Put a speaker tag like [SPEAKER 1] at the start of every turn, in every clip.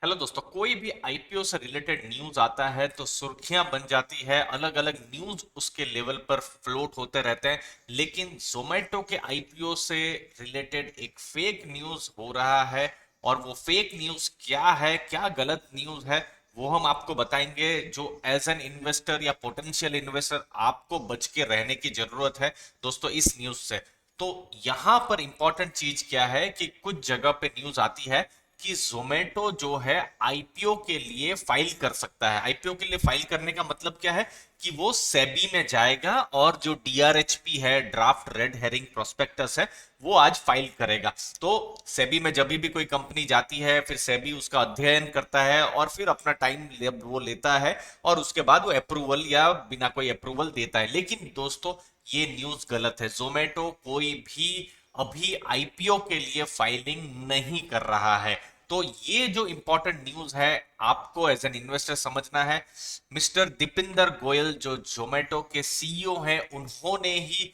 [SPEAKER 1] Hello दोस्तों, कोई भी आईपीओ से रिलेटेड न्यूज आता है तो सुर्खियां बन जाती है, अलग अलग न्यूज उसके लेवल पर फ्लोट होते रहते हैं। लेकिन जोमेटो के आईपीओ से रिलेटेड एक फेक न्यूज हो रहा है। और वो फेक न्यूज क्या है, क्या गलत न्यूज है, वो हम आपको बताएंगे। जो एज एन इन्वेस्टर या पोटेंशियल इन्वेस्टर आपको बच के रहने की जरूरत है दोस्तों इस न्यूज से। तो यहां पर इंपॉर्टेंट चीज क्या है कि कुछ जगह पे न्यूज आती है कि जोमेटो जो है आईपीओ के लिए फाइल कर सकता है। आईपीओ के लिए फाइल करने का मतलब क्या है कि वो सेबी में जाएगा और जो डीआरएचपी है, ड्राफ्ट रेड हेरिंग प्रोस्पेक्टस है, वो आज फाइल करेगा। तो सेबी में जब भी कोई कंपनी जाती है, फिर सेबी उसका अध्ययन करता है और फिर अपना टाइम वो लेता है और उसके बाद वो अप्रूवल या बिना कोई अप्रूवल देता है। लेकिन दोस्तों, ये न्यूज गलत है। जोमेटो कोई भी अभी आईपीओ के लिए फाइलिंग नहीं कर रहा है। तो ये जो इंपॉर्टेंट न्यूज है, आपको एज एन इन्वेस्टर समझना है। मिस्टर दीपिंदर गोयल जो जोमेटो के सीईओ हैं, उन्होंने ही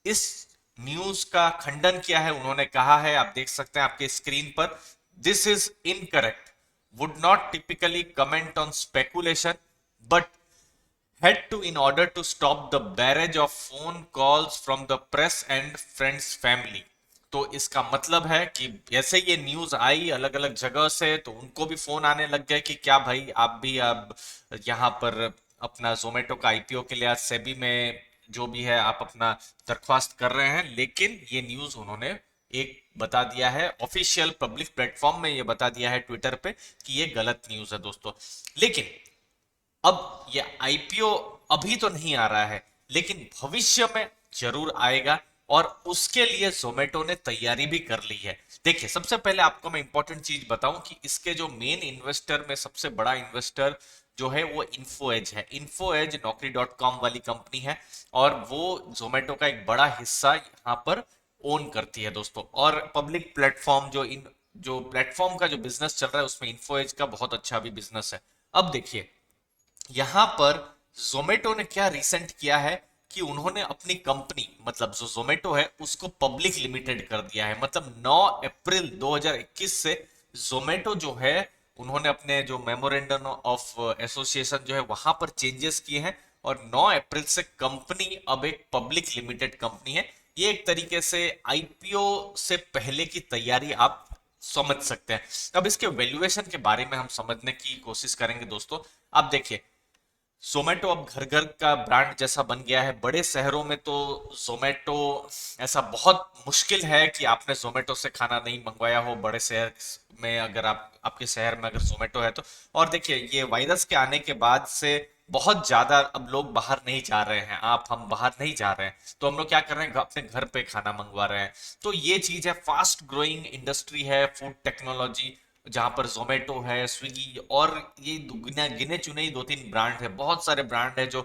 [SPEAKER 1] इस न्यूज का खंडन किया है। उन्होंने कहा है, आप देख सकते हैं आपके स्क्रीन पर, this is incorrect, would not typically comment on speculation but had to in order to stop the barrage of phone calls from the press and friends family। तो इसका मतलब है कि जैसे ये न्यूज आई अलग अलग जगह से, तो उनको भी फोन आने लग गए कि क्या भाई आप भी अब यहाँ पर अपना जोमेटो का आईपीओ के लिए आज सेबी में जो भी है आप अपना दरख्वास्त कर रहे हैं। लेकिन ये न्यूज उन्होंने एक बता दिया है, ऑफिशियल पब्लिक प्लेटफॉर्म में ये बता दिया है ट्विटर पे कि ये गलत न्यूज है दोस्तों। लेकिन अब ये आईपीओ अभी तो नहीं आ रहा है, लेकिन भविष्य में जरूर आएगा और उसके लिए जोमेटो ने तैयारी भी कर ली है। देखिए, सबसे पहले आपको मैं इंपॉर्टेंट चीज बताऊं कि इसके जो मेन इन्वेस्टर में सबसे बड़ा इन्वेस्टर जो है वो इन्फोएज है। इन्फोएज नौकरी.com वाली कंपनी है और वो जोमेटो का एक बड़ा हिस्सा यहाँ पर ओन करती है दोस्तों। और पब्लिक प्लेटफॉर्म जो प्लेटफॉर्म का जो बिजनेस चल रहा है उसमें इन्फोएज का बहुत अच्छा भी बिजनेस है। अब देखिए, यहां पर जोमेटो ने क्या रिसेंट किया है कि उन्होंने अपनी कंपनी, मतलब जो जोमेटो है, उसको पब्लिक लिमिटेड कर दिया है। मतलब 9 अप्रैल 2021 से जोमेटो जो है, उन्होंने अपने जो मेमोरेंडम ऑफ एसोसिएशन जो है वहां पर चेंजेस किए हैं और 9 अप्रैल से कंपनी अब एक पब्लिक लिमिटेड कंपनी है। ये एक तरीके से आईपीओ से पहले की तैयारी आप समझ सकते हैं। अब इसके वैल्यूएशन के बारे में हम समझने की कोशिश करेंगे दोस्तों। आप देखिए, जोमेटो अब घर घर का ब्रांड जैसा बन गया है। बड़े शहरों में तो जोमेटो, ऐसा बहुत मुश्किल है कि आपने जोमेटो से खाना नहीं मंगवाया हो बड़े शहर में, अगर आपके शहर में अगर जोमेटो है तो। और देखिए, ये वायरस के आने के बाद से बहुत ज्यादा अब लोग बाहर नहीं जा रहे हैं, हम बाहर नहीं जा रहे हैं, तो हम लोग क्या कर रहे हैं, अपने घर पे खाना मंगवा रहे हैं। तो ये चीज है, फास्ट ग्रोइंग इंडस्ट्री है फूड टेक्नोलॉजी, जहां पर जोमेटो है, स्विगी और ये गिने चुने ही दो तीन ब्रांड है। बहुत सारे ब्रांड है जो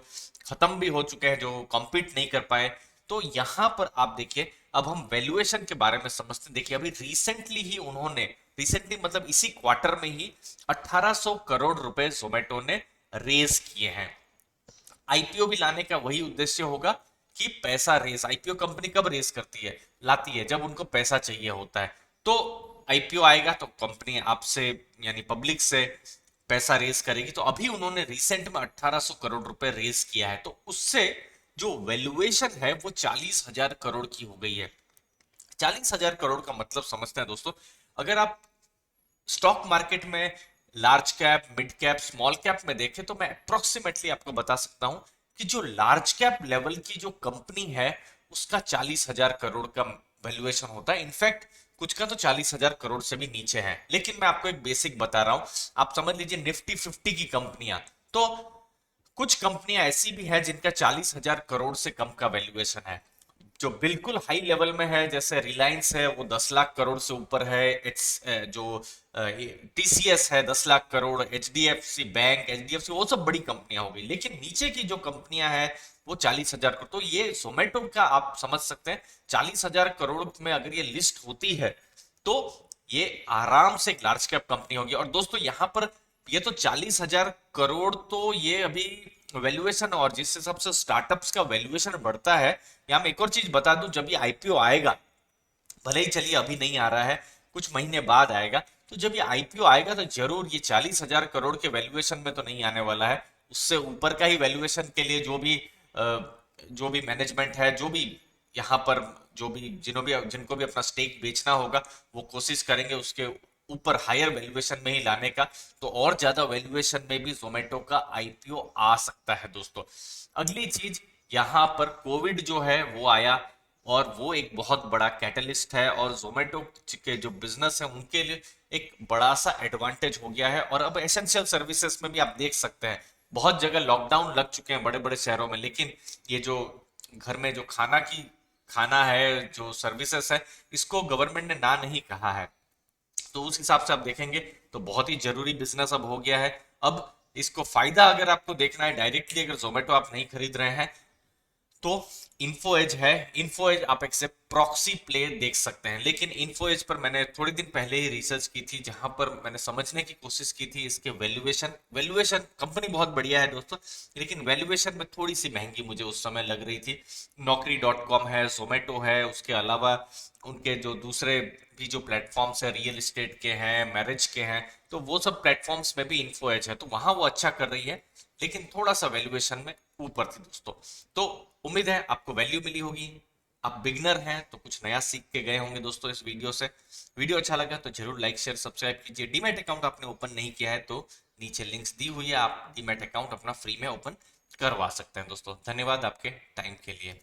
[SPEAKER 1] खत्म भी हो चुके हैं, जो कम्पीट नहीं कर पाए। तो यहां पर आप देखिए, अब हम वैल्यूएशन के बारे में समझते हैं। देखिए, अभी रिसेंटली ही उन्होंने, रिसेंटली मतलब इसी क्वार्टर में ही 1800 करोड़ रुपए जोमेटो ने रेज किए हैं। आईपीओ भी लाने का वही उद्देश्य होगा कि पैसा रेस, आईपीओ कंपनी कब रेस करती है, लाती है, जब उनको पैसा चाहिए होता है। तो आईपीओ आएगा तो कंपनी आपसे यानी पब्लिक से पैसा रेस करेगी। तो अभी उन्होंने रिसेंट में 1800 करोड़ रुपए रेस किया है, तो उससे जो वैल्यूएशन है वो 40,000 करोड़ की हो गई है। 40,000 करोड़ का मतलब समझते हैं दोस्तों, अगर आप स्टॉक मार्केट में large cap, mid cap, small cap में देखें तो मैं अप्रोक्सीमेटली आपको बता सकता हूं कि जो लार्ज कैप लेवल की जो कंपनी है उसका 40,000 करोड़ का वैल्यूएशन होता है। इनफैक्ट कुछ का तो 40,000 करोड़ से भी नीचे है। लेकिन मैं आपको एक बेसिक बता रहा हूं, आप समझ लीजिए निफ्टी 50 की कंपनियां, तो कुछ कंपनियां ऐसी भी है जिनका 40,000 करोड़ से कम का वैल्यूएशन है। जो बिल्कुल हाई लेवल में है, जैसे रिलायंस है, वो 10 लाख करोड़ से ऊपर है। इट्स जो टीसीएस है 10 lakh crore, HDFC bank, HDFC, वो सब बड़ी कंपनियां हो गई। लेकिन नीचे की जो कंपनियां हैं वो 40,000 करोड़। तो ये जोमेटो का आप समझ सकते हैं, 40,000 करोड़ में अगर ये लिस्ट होती है तो ये आराम से एक लार्ज कैप कंपनी होगी। और दोस्तों, यहाँ पर ये तो 40,000 करोड़ तो ये अभी वैल्यूएशन, और जिस हिसाब से स्टार्टअप्स का वैल्यूएशन बढ़ता है, यहाँ मैं एक और चीज बता दूं, जब ये आईपीओ आएगा, भले ही चलिए अभी नहीं आ रहा है, कुछ महीने बाद आएगा, तो जब ये आईपीओ आएगा तो जरूर ये 40,000 करोड़ के वैल्यूएशन में तो नहीं आने वाला है, उससे ऊपर का ही वैल्यूएशन के लिए जो भी मैनेजमेंट है, जो भी यहाँ पर जो भी जिनको भी अपना स्टेक बेचना होगा, वो कोशिश करेंगे उसके ऊपर हायर वैल्यूएशन में ही लाने का। तो और ज्यादा वैल्यूएशन में भी जोमेटो का आईपीओ आ सकता है दोस्तों। अगली चीज, यहाँ पर कोविड जो है वो आया, और वो एक बहुत बड़ा कैटलिस्ट है, और जोमेटो के जो बिजनेस है उनके लिए एक बड़ा सा एडवांटेज हो गया है। और अब एसेंशियल सर्विसेज में भी आप देख सकते हैं बहुत जगह लॉकडाउन लग चुके हैं बड़े बड़े शहरों में, लेकिन ये जो घर में जो खाना है, जो सर्विसेज है, इसको गवर्नमेंट ने ना नहीं कहा है। तो उस हिसाब से आप देखेंगे तो बहुत ही जरूरी बिजनेस अब हो गया है। अब इसको फायदा अगर आपको देखना है डायरेक्टली, अगर जोमेटो आप नहीं खरीद रहे हैं, तो इन्फो एज है। इन्फो एज आप एक से प्रॉक्सी प्ले देख सकते हैं, लेकिन इन्फो एज पर मैंने थोड़े दिन पहले ही रिसर्च की थी, जहां पर मैंने समझने की कोशिश की थी इसके वैल्यूएशन वैल्यूएशन कंपनी बहुत बढ़िया है दोस्तों, लेकिन वैल्यूएशन में थोड़ी सी महंगी मुझे उस समय लग रही थी। नौकरी.com है, जोमेटो है, उसके अलावा उनके जो दूसरे भी जो प्लेटफॉर्म्स है, रियल एस्टेट के हैं, मैरिज के हैं, तो वो सब प्लेटफॉर्म्स में भी इन्फो एज है, तो वहां वो अच्छा कर रही है, लेकिन थोड़ा सा वैल्यूएशन में ऊपर थी दोस्तों। तो उम्मीद है आपको वैल्यू मिली होगी। आप बिगनर हैं तो कुछ नया सीख के गए होंगे दोस्तों इस वीडियो से। वीडियो अच्छा लगा तो जरूर लाइक शेयर सब्सक्राइब कीजिए। डीमैट अकाउंट आपने ओपन नहीं किया है तो नीचे लिंक्स दी हुई है, आप डीमैट अकाउंट अपना फ्री में ओपन करवा सकते हैं दोस्तों। धन्यवाद आपके टाइम के लिए।